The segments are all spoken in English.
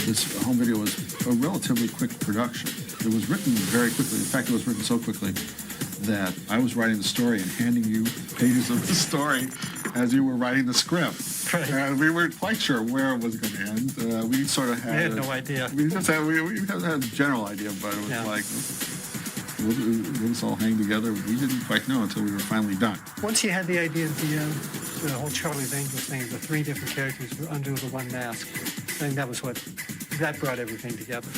this home video was a relatively quick production. It was written very quickly. In fact, it was written so quickly that I was writing the story and handing you pages of the story as you were writing the script. Right. And we weren't quite sure where it was going to end. We sort of had... We had no idea. We just had, we had a general idea, but it was like, will this all hang together? We didn't quite know until we were finally done. Once you had the idea of the whole Charlie's Angels thing, the three different characters were under the one mask, I think that brought everything together.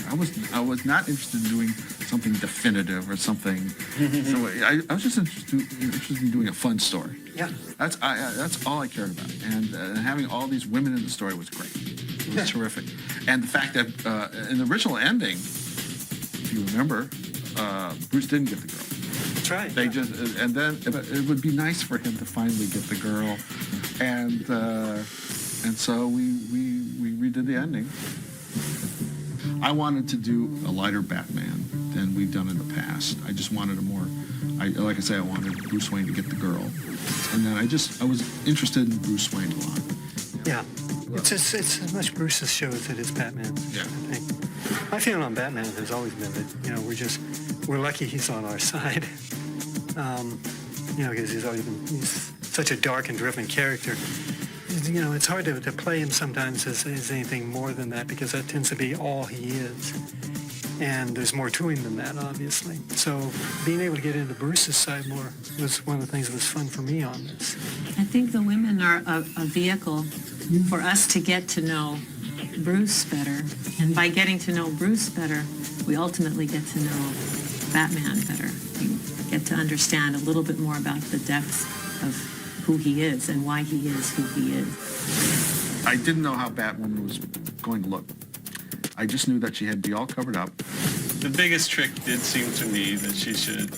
I was not interested in doing something definitive or something. So I was just interested in doing a fun story. Yeah. That's all I cared about. And having all these women in the story was great. It was terrific. And the fact that in the original ending, if you remember, Bruce didn't get the girl. That's right. They just, and then it would be nice for him to finally get the girl, and so we redid the ending. I wanted to do a lighter Batman than we've done in the past. I just wanted a more, like I say, I wanted Bruce Wayne to get the girl, and then I was interested in Bruce Wayne a lot. Yeah, it's as much Bruce's show as it is Batman's. Yeah. I think. My feeling on Batman has always been that we're lucky he's on our side. Because he's such a dark and driven character. It's hard to play him sometimes as anything more than that, because that tends to be all he is. And there's more to him than that, obviously. So being able to get into Bruce's side more was one of the things that was fun for me on this. I think the women are a vehicle for us to get to know Bruce better. And by getting to know Bruce better, we ultimately get to know Batman better. We get to understand a little bit more about the depths of who he is and why he is who he is. I didn't know how Batwoman was going to look. I just knew that she had to be all covered up. The biggest trick did seem to me that she should,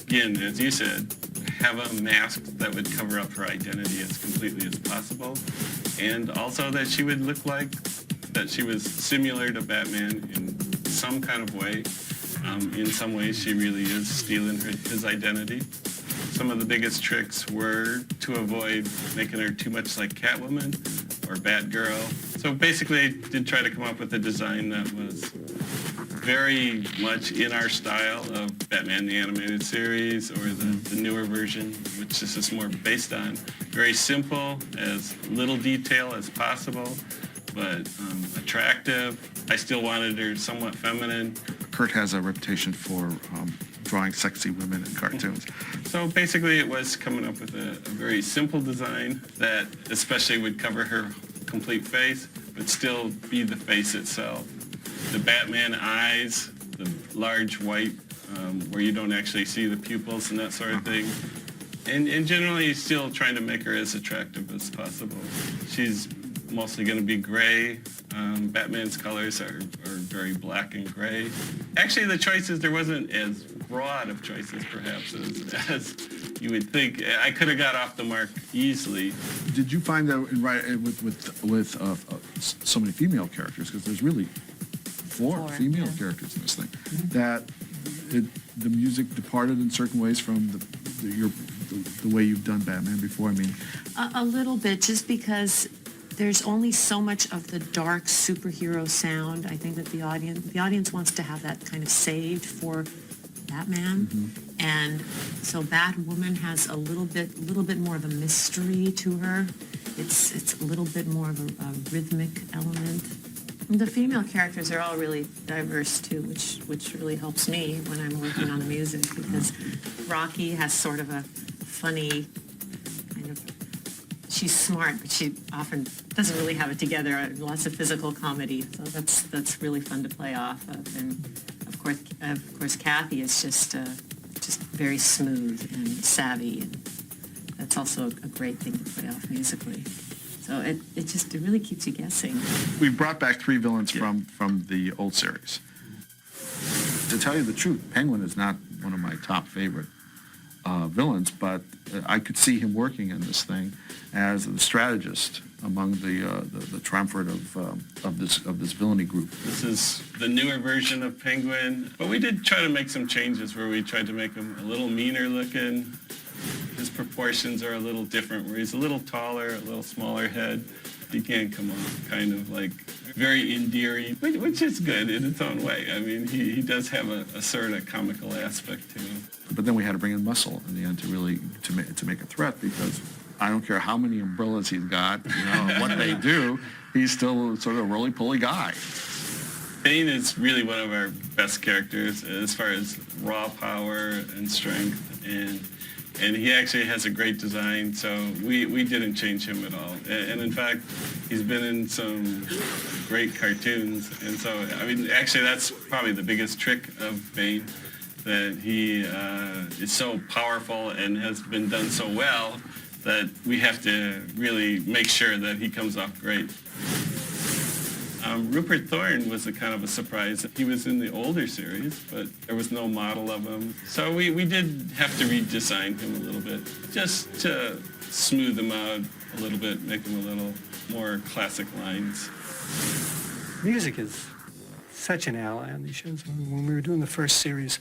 again, as you said, have a mask that would cover up her identity as completely as possible, and also that she would look like that she was similar to Batman in some kind of way. In some ways, she really is stealing his identity. Some of the biggest tricks were to avoid making her too much like Catwoman or Batgirl. So basically, I did try to come up with a design that was very much in our style of Batman the Animated Series or the newer version, which this is more based on. Very simple, as little detail as possible, but attractive. I still wanted her somewhat feminine. Kurt has a reputation for drawing sexy women in cartoons. So basically it was coming up with a very simple design that especially would cover her complete face, but still be the face itself. The Batman eyes, the large white, where you don't actually see the pupils and that sort of thing. And generally still trying to make her as attractive as possible. She's mostly going to be gray. Batman's colors are very black and gray. Actually, the choices, there wasn't as broad of choices, perhaps, as you would think. I could have got off the mark easily. Did you find that with so many female characters, because there's really four female characters in this thing, that the music departed in certain ways from the way you've done Batman before? I mean, A little bit, just because there's only so much of the dark superhero sound. I think that the audience wants to have that kind of saved for Batman. And so Batwoman has a little bit more of a mystery to her. It's a little bit more of a rhythmic element. The female characters are all really diverse too, which really helps me when I'm working on the music, because Rocky has sort of a funny kind of, she's smart, but she often doesn't really have it together. Lots of physical comedy, so that's really fun to play off of. And of course, Kathy is just very smooth and savvy, and that's also a great thing to play off musically. So it really keeps you guessing. We brought back three villains from the old series. To tell you the truth, Penguin is not one of my top favorite villains, but I could see him working in this thing as a strategist among the triumvirate of this villainy group. This is the newer version of Penguin, but we did try to make some changes where we tried to make him a little meaner looking. His proportions are a little different, where he's a little taller, a little smaller head. He can't come off kind of like very endearing, which is good in its own way. I mean, he does have a sort of comical aspect to him. But then we had to bring in muscle in the end to really to make a threat, because I don't care how many umbrellas he's got, what they do, he's still sort of a roly-poly guy. Bane is really one of our best characters as far as raw power and strength, and he actually has a great design, so we didn't change him at all. And in fact, he's been in some great cartoons, and so, I mean, actually that's probably the biggest trick of Bane, that he is so powerful and has been done so well that we have to really make sure that he comes off great. Rupert Thorne was a kind of a surprise. He was in the older series, but there was no model of him. So we did have to redesign him a little bit, just to smooth him out a little bit, make him a little more classic lines. Music is such an ally on these shows. When we were doing the first series,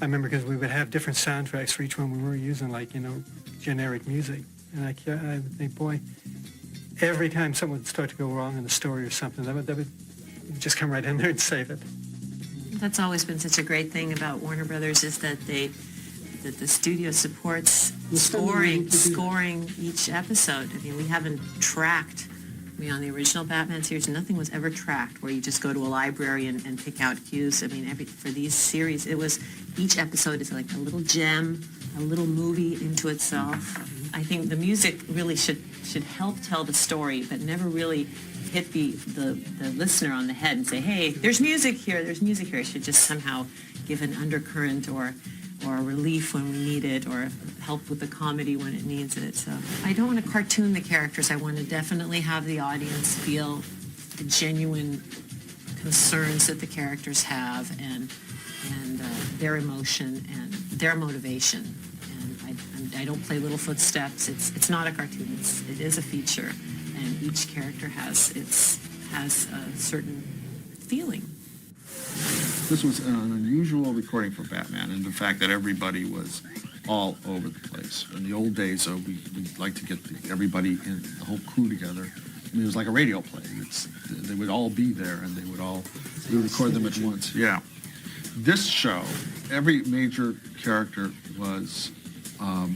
I remember because we would have different soundtracks for each one. We were using generic music. And I think, boy, every time something would start to go wrong in the story or something, that would just come right in there and save it. That's always been such a great thing about Warner Brothers, is that the studio supports scoring each episode. I mean, we haven't tracked. I mean, on the original Batman series, nothing was ever tracked where you just go to a library and pick out cues. I mean, for these series, each episode is like a little gem, a little movie into itself. I think the music really should help tell the story, but never really hit the listener on the head and say, hey, there's music here, there's music here. It should just somehow give an undercurrent or a relief when we need it, or help with the comedy when it needs it. So I don't want to cartoon the characters. I want to definitely have the audience feel the genuine concerns that the characters have, and their emotion and their motivation. And I don't play little footsteps. It's not a cartoon. It is a feature, and each character has a certain feeling. This was an unusual recording for Batman, and the fact that everybody was all over the place. In the old days, we'd like to get everybody in the whole crew together. I mean, it was like a radio play. They would all be there, and we would record them at once. Yeah. This show, every major character was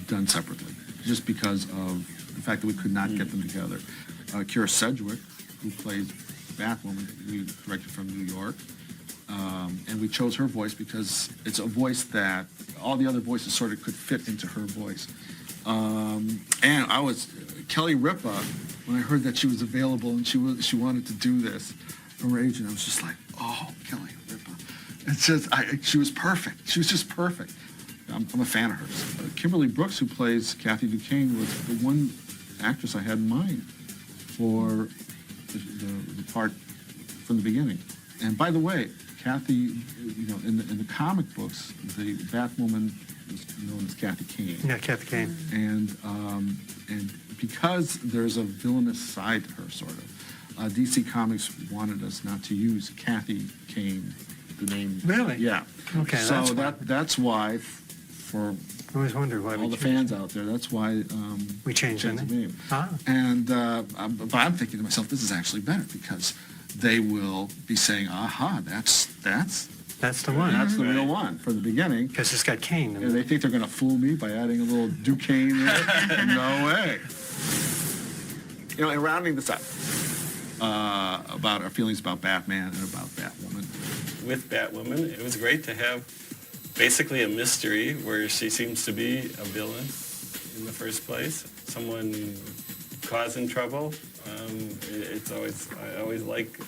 done separately, just because of the fact that we could not get them together. Kira Sedgwick, who plays Batwoman, we directed from New York. And we chose her voice because it's a voice that all the other voices sort of could fit into her voice. And Kelly Ripa, when I heard that she was available and she wanted to do this from her agent, I was just like, oh, Kelly Ripa. It's just, she was perfect. She was just perfect. I'm a fan of hers. Kimberly Brooks, who plays Kathy Duquesne, was the one actress I had in mind for the part from the beginning. And by the way, Kathy, in the comic books, the Batwoman was known as Kathy Kane. Yeah, Kathy Kane. And because there's a villainous side to her, sort of, DC Comics wanted us not to use Kathy Kane, the name. Really? Yeah. Okay. So that's why, for I always wondered why all the fans out there, that's why we changed the name. Ah. And but I'm thinking to myself, this is actually better, because they will be saying, aha, that's the one. That's the real one from the beginning. Because it's got Kane. And they think they're going to fool me by adding a little Duquesne there. No way. And rounding this up, about our feelings about Batman and about Batwoman. With Batwoman, it was great to have basically a mystery where she seems to be a villain in the first place, someone causing trouble. I always like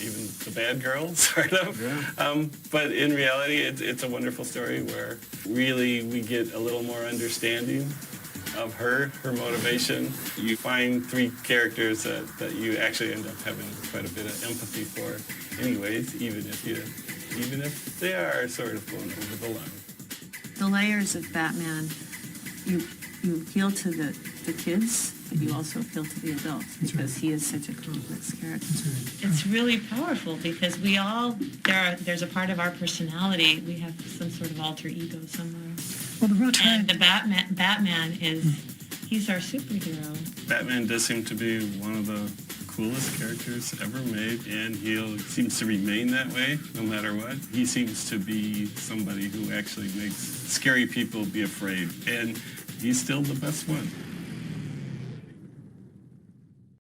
even the bad girl, sort of. Yeah. But in reality, it's a wonderful story where really we get a little more understanding of her motivation. You find three characters that you actually end up having quite a bit of empathy for anyways, even if they are sort of going over the line. The layers of Batman, you appeal to the kids, but you also appeal to the adults, because he is such a complex character. It's really powerful because there's a part of our personality, we have some sort of alter ego somewhere. Well, the real And the Batman he's our superhero. Batman does seem to be one of the coolest characters ever made, and he seems to remain that way no matter what. He seems to be somebody who actually makes scary people be afraid, and he's still the best one.